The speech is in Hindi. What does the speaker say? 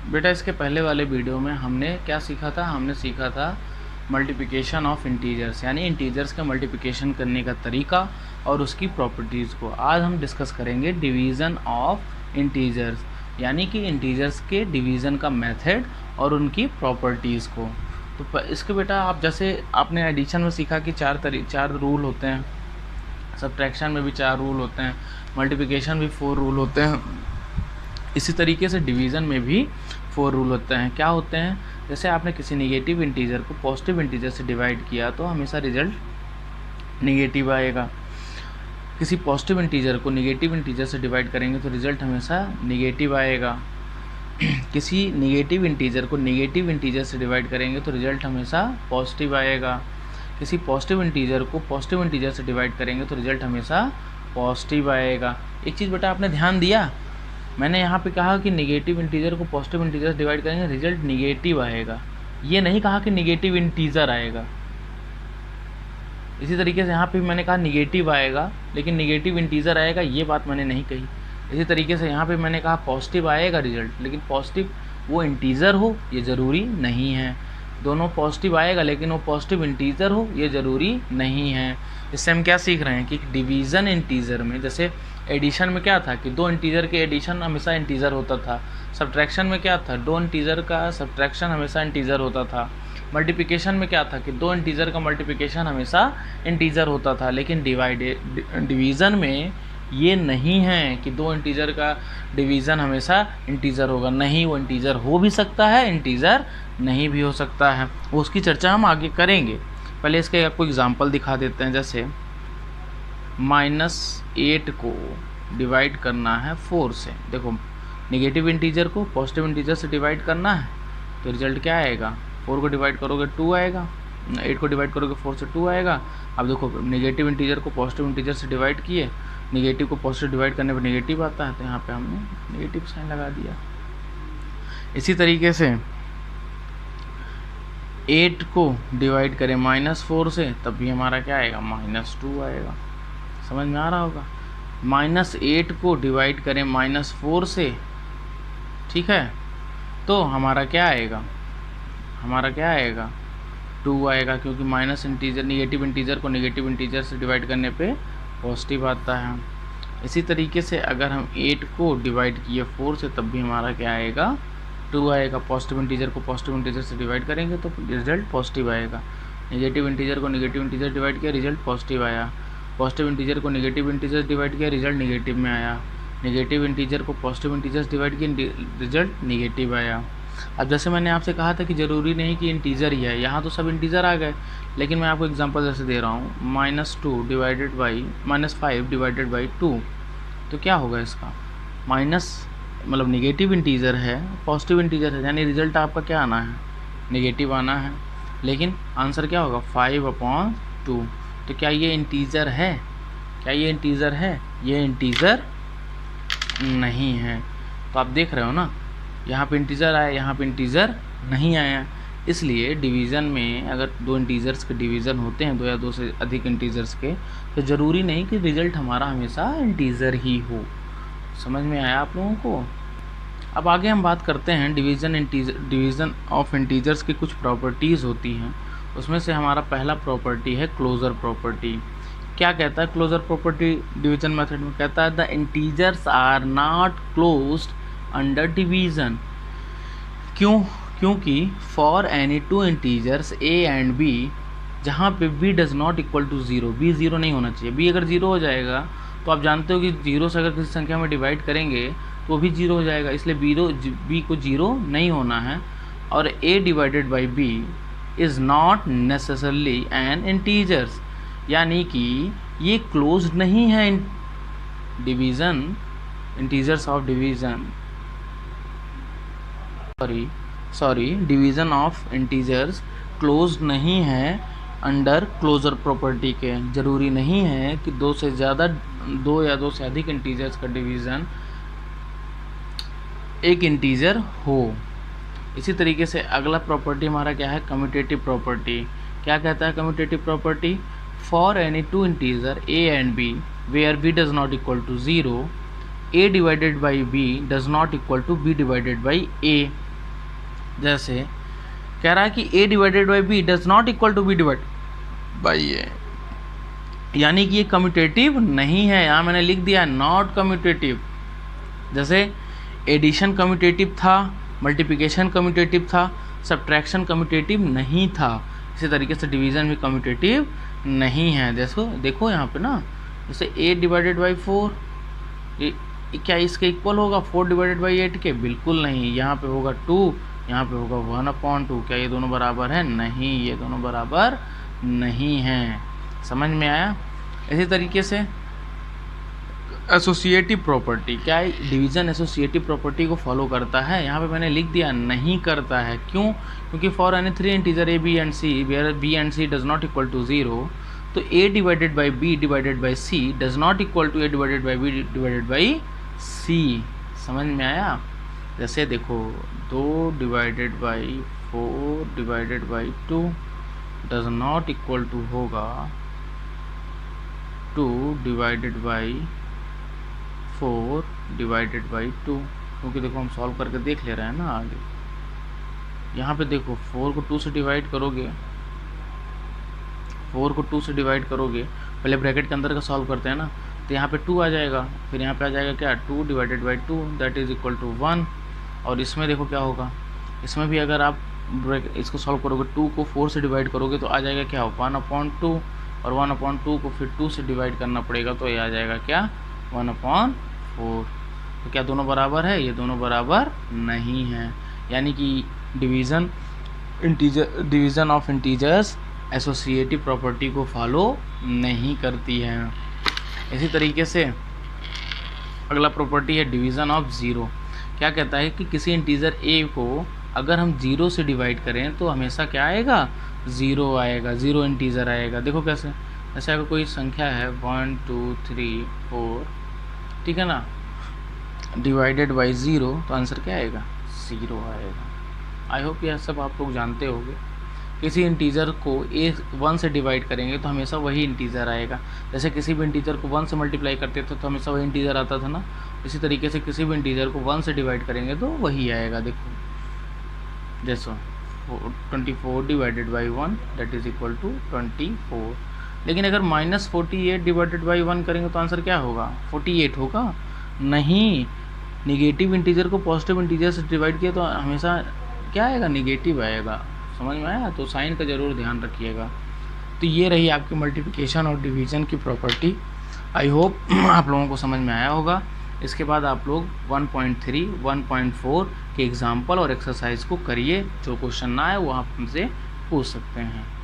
बेटा इसके पहले वाले वीडियो में हमने क्या सीखा था? हमने सीखा था मल्टीप्लिकेशन ऑफ इंटीजर्स, यानी इंटीजर्स का मल्टीप्लिकेशन करने का तरीका और उसकी प्रॉपर्टीज़ को। आज हम डिस्कस करेंगे डिवीज़न ऑफ इंटीजर्स, यानी कि इंटीजर्स के डिवीज़न का मेथड और उनकी प्रॉपर्टीज़ को। तो इसके बेटा आप जैसे आपने एडिशन में सीखा कि चार रूल होते हैं, सब्ट्रैक्शन में भी 4 रूल होते हैं, मल्टीप्लिकेशन भी 4 रूल होते हैं, इसी तरीके से डिवीज़न में भी 4 रूल होते हैं। क्या होते हैं? जैसे आपने किसी नेगेटिव इंटीजर को पॉजिटिव इंटीजर से डिवाइड किया तो हमेशा रिजल्ट नेगेटिव आएगा। किसी पॉजिटिव इंटीजर को नेगेटिव इंटीजर से डिवाइड करेंगे तो रिजल्ट हमेशा नेगेटिव आएगा। किसी नेगेटिव इंटीजर को नेगेटिव इंटीजर से डिवाइड करेंगे तो रिजल्ट हमेशा पॉजिटिव आएगा। किसी पॉजिटिव इंटीजर को पॉजिटिव इंटीजर से डिवाइड करेंगे तो रिजल्ट हमेशा पॉजिटिव आएगा। एक चीज़ बेटा आपने ध्यान दिया, मैंने यहाँ पे कहा कि नेगेटिव इंटीजर को पॉजिटिव इंटीजर से डिवाइड करेंगे रिजल्ट नेगेटिव आएगा, ये नहीं कहा कि नेगेटिव इंटीजर आएगा। इसी तरीके से यहाँ पे मैंने कहा नेगेटिव आएगा लेकिन नेगेटिव इंटीजर आएगा, ये बात मैंने नहीं कही। इसी तरीके से यहाँ पे मैंने कहा पॉजिटिव आएगा रिजल्ट, लेकिन पॉजिटिव वो इंटीजर हो ये ज़रूरी नहीं है। दोनों पॉजिटिव आएगा लेकिन वो पॉजिटिव इंटीजर हो ये ज़रूरी नहीं है। इससे हम क्या सीख रहे हैं कि डिवीज़न इंटीजर में, जैसे एडिशन में क्या था कि 2 इंटीजर के एडिशन हमेशा इंटीजर होता था, सब्ट्रैक्शन में क्या था 2 इंटीजर का सब्ट्रैक्शन हमेशा इंटीजर होता था, मल्टीप्लिकेशन में क्या था कि 2 इंटीजर का मल्टीप्लिकेशन हमेशा इंटीजर होता था। लेकिन डिवीज़न में ये नहीं है कि 2 इंटीजर का डिवीज़न हमेशा इंटीजर होगा, नहीं, वो इंटीजर हो भी सकता है, इंटीजर नहीं भी हो सकता है। उसकी चर्चा हम आगे करेंगे। पहले इसके आपको एग्जांपल दिखा देते हैं। जैसे -8 को डिवाइड करना है 4 से। देखो नेगेटिव इंटीजर को पॉजिटिव इंटीजर से डिवाइड करना है तो रिजल्ट क्या आएगा? 4 को डिवाइड करोगे 2 आएगा, 8 को डिवाइड करोगे 4 से 2 आएगा। अब देखो नेगेटिव इंटीजर को पॉजिटिव इंटीजर से डिवाइड किए, नेगेटिव को पॉजिटिव डिवाइड करने पर नेगेटिव आता है तो यहाँ पे हमने नेगेटिव साइन लगा दिया। इसी तरीके से 8 को डिवाइड करें -4 से तब भी हमारा क्या आएगा? -2 आएगा। समझ में आ रहा होगा? -8 को डिवाइड करें -4 से, ठीक है, तो हमारा क्या आएगा? हमारा क्या आएगा? 2 आएगा, क्योंकि माइनस इंटीजर नेगेटिव इंटीजर को नेगेटिव इंटीजर से डिवाइड करने पे पॉजिटिव आता है। इसी तरीके से अगर हम 8 को डिवाइड किए 4 से तब भी हमारा क्या आएगा? 2 आएगा। पॉजिटिव इंटीजर को पॉजिटिव इंटीजर से डिवाइड करेंगे तो रिजल्ट पॉजिटिव आएगा। नेगेटिव इंटीजर को नेगेटिव इंटीजर डिवाइड किया, रिजल्ट पॉजिटिव आया। पॉजिटिव इंटीजर को नेगेटिव इंटीजर डिवाइड किया, रिजल्ट नेगेटिव में आया। नेगेटिव इंटीजर को पॉजिटिव इंटीजर से डिवाइड किया, रिजल्ट नेगेटिव आया। अब जैसे मैंने आपसे कहा था कि ज़रूरी नहीं कि इंटीजर ही है, यहाँ तो सब इंटीजर आ गए, लेकिन मैं आपको एग्जांपल जैसे दे रहा हूँ -2 डिवाइडेड बाई -5 डिवाइडेड बाई 2, तो क्या होगा इसका? माइनस मतलब नेगेटिव इंटीजर है, पॉजिटिव इंटीजर है, यानी रिजल्ट आपका क्या आना है? नेगेटिव आना है। लेकिन आंसर क्या होगा? 5/2। तो क्या ये इंटीजर है? क्या ये इंटीजर है? ये इंटीजर नहीं है। तो आप देख रहे हो ना, यहाँ पे इंटीजर आया, यहाँ पे इंटीजर नहीं आया। इसलिए डिवीज़न में अगर 2 इंटीजर्स के डिवीज़न होते हैं, 2 या 2 से अधिक इंटीजर्स के, तो ज़रूरी नहीं कि रिजल्ट हमारा हमेशा इंटीजर ही हो। समझ में आया आप लोगों को? अब आगे हम बात करते हैं डिवीज़न ऑफ इंटीजर्स की कुछ प्रॉपर्टीज़ होती हैं। उसमें से हमारा पहला प्रॉपर्टी है क्लोजर प्रॉपर्टी। क्या कहता है क्लोजर प्रॉपर्टी डिवीज़न मेथड में? कहता है the integers are not closed under division. क्योंकि for any 2 integers a and b, जहाँ पे b does not equal to 0, b 0 नहीं होना चाहिए। b अगर 0 हो जाएगा तो आप जानते हो कि 0 से अगर किसी संख्या में डिवाइड करेंगे तो भी 0 हो जाएगा, इसलिए b को 0 नहीं होना है। और a divided by b is not necessarily an integers, यानी कि ये क्लोज्ड नहीं है। Division integers of division division of integers closed नहीं है अंडर क्लोजर प्रॉपर्टी के। ज़रूरी नहीं है कि 2 या 2 से अधिक इंटीजर्स का डिवीज़न एक इंटीजर हो। इसी तरीके से अगला प्रॉपर्टी हमारा क्या है? Commutative property. क्या कहता है commutative property? For any 2 integer a and b where b does not equal to 0, a divided by b does not equal to b divided by a। जैसे कह रहा है कि a divided by b does not equal to b divide by a, यानी कि ये कम्यूटेटिव नहीं है। यहाँ मैंने लिख दिया नॉट कम्यूटेटिव। जैसे एडिशन कम्यूटेटिव था, मल्टीप्लिकेशन कम्यूटेटिव था, सब्ट्रैक्शन कम्यूटेटिव नहीं था, इसी तरीके से डिवीज़न भी कम्यूटेटिव नहीं है। देखो यहाँ पे ना, जैसे 8 डिवाइडेड बाई 4, क्या इसके इक्वल होगा 4 डिवाइडेड बाई 8 के? बिल्कुल नहीं। यहाँ पे होगा 2, यहाँ पे होगा 1/2। क्या ये दोनों बराबर है? नहीं, ये दोनों बराबर नहीं हैं। समझ में आया? इसी तरीके से एसोसिएटिव प्रॉपर्टी, क्या है? डिवीज़न एसोसिएटिव प्रॉपर्टी को फॉलो करता है? यहाँ पे मैंने लिख दिया नहीं करता है। क्यों? क्योंकि for any 3 integer A B and C where B and C does not equal to 0, तो a divided by B divided by C does not equal to a divided by B divided by C. समझ में आया? जैसे देखो 2 divided by 4 divided by 2 does not equal to होगा 2 डिवाइडेड बाई 4 डिवाइडेड बाई 2, क्योंकि देखो हम सॉल्व करके देख ले रहे हैं ना आगे। यहाँ पे देखो 4 को 2 से डिवाइड करोगे, 4 को 2 से डिवाइड करोगे, पहले ब्रैकेट के अंदर का सॉल्व करते हैं ना, तो यहाँ पे 2 आ जाएगा, फिर यहाँ पे आ जाएगा क्या 2 divided by 2 that is equal to 1। और इसमें देखो क्या होगा, इसमें भी अगर आप इसको सॉल्व करोगे 2 को 4 से डिवाइड करोगे तो आ जाएगा क्या 1/2, और 1/2 को फिर 2 से डिवाइड करना पड़ेगा तो ये आ जाएगा क्या 1/4। तो क्या दोनों बराबर है? ये दोनों बराबर नहीं है। यानी कि division of integers associative property को फॉलो नहीं करती है। इसी तरीके से अगला प्रॉपर्टी है डिवीज़न ऑफ ज़ीरो। क्या कहता है कि किसी इंटीजर a को अगर हम 0 से डिवाइड करें तो हमेशा क्या आएगा? 0 आएगा, 0 इंटीजर आएगा। देखो कैसे, जैसे अगर कोई संख्या है 1 2 3 4, ठीक है ना, डिवाइडेड बाई 0, तो आंसर क्या आएगा? 0 आएगा। आई होप यह सब आप लोग जानते होंगे। किसी इंटीजर को 1 से डिवाइड करेंगे तो हमेशा वही इंटीजर आएगा। जैसे किसी भी इंटीजर को 1 से मल्टीप्लाई करते थे तो हमेशा वही इंटीजर आता था ना, इसी तरीके से किसी भी इंटीजर को 1 से डिवाइड करेंगे तो वही आएगा। देखो जैसे 24 divided by 1 that is equal to 24। लेकिन अगर -48 डिवाइडेड बाई 1 करेंगे तो आंसर क्या होगा? 48 होगा? नहीं, निगेटिव इंटीजर को पॉजिटिव इंटीजर से डिवाइड किया तो हमेशा क्या आएगा? निगेटिव आएगा। समझ में आया? तो साइन का ज़रूर ध्यान रखिएगा। तो ये रही आपकी मल्टीप्लिकेशन और डिवीज़न की प्रॉपर्टी। आई होप आप लोगों को समझ में आया होगा। इसके बाद आप लोग 1.3, 1.4 के एग्जाम्पल और एक्सरसाइज को करिए। जो क्वेश्चन ना आए वो आप हमसे पूछ सकते हैं।